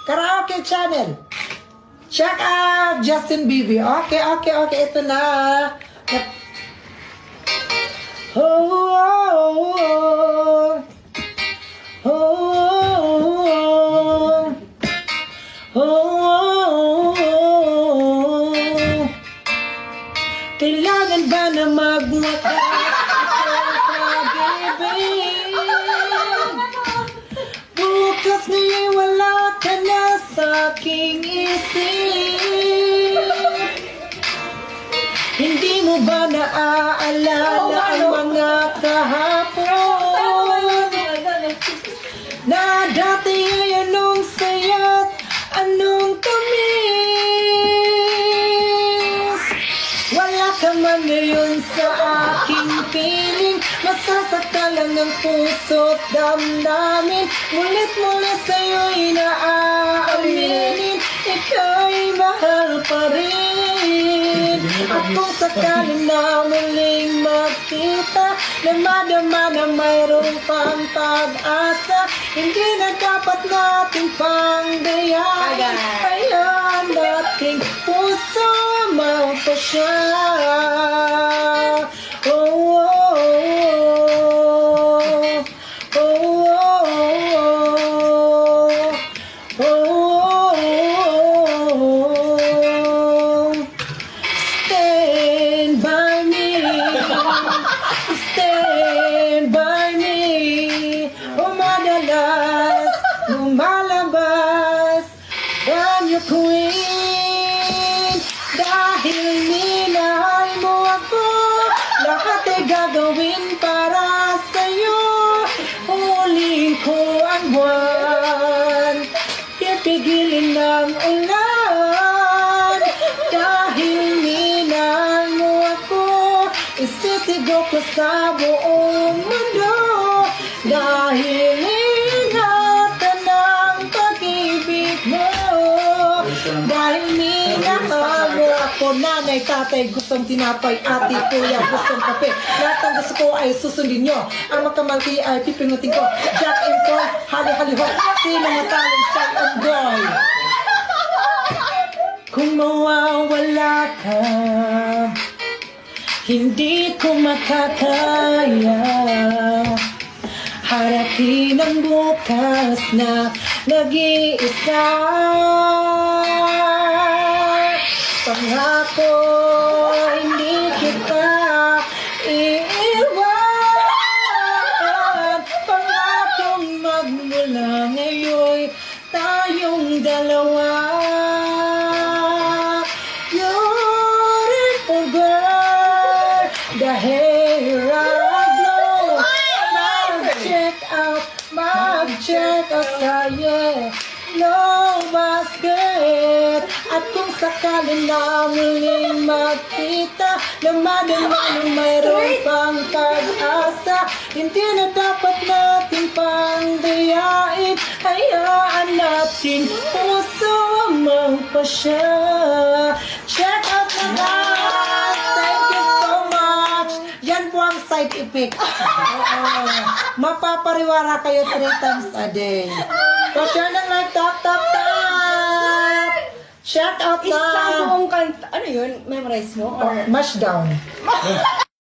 Karaoke channel. Check out Justin Bieber. Okay. Ito na. Oh, oh, oh, oh, oh, oh, oh. Kailangan ba na magwakas ang pag-ibig? Bukas nga'y wala ka na sa aking isip. Hindi mo ba naaalala ang mga kahapon? Na dati ay anong saya't anong tamis. Wala ka man ngayon sa aking piling. Masasaktan lang ng puso't damdamin. Mulit-mulit sa'yo'y naaaminin. Ika'y mahal pa rin. At kung sakaling na muling makita, na madama na mayroong pang pag-asa, hindi na dapat nating panggayahin. Kaya nating puso magpasya. Oh, oh, oh, oh, oh, oh, oh. Stand by me, stand by me. O madalas lumalabas ang queen. Dahil minahal mo ako, lahat ay gagawin para sa'yo. Huling ko ang buwan, pipigilin ng ulan. Dahil minahal mo ako, isisigaw ko sa buong mundo. Dahil ingatan ng pag-ibig mo. Dahil minahal mo ako, nanay, tatay, gustong tinapay, ate, kuya, gustong kape. Lahat ng gusto ko ay susundin nyo. Ang makamalki ay pipingutin ko. Jack and Paul, hali-hali-ho. Sino matalong shot and goy? Kung mawawala ka, hindi ko makakaya. Harapin ang bukas na nag-iisa. Pangako, hindi kita iiwan. Pangakong magmula ngayon tayong dalawa. Beautiful girl, the hair I blow. Mag-check out sa'yo, no basket. At kung sakali na muling magkita, na madama na mayroon pang pag-asa, hindi na dapat natin pangdayain. Hayaan natin puso magpasya. Check out na guys! Thank you so much! Yan po ang side effect. Mapapariwara kayo 3 times a day. So, share ng like, tap. Shout out na! Isang buong kanta. Ano yun? Memorize mo? Or Mash down.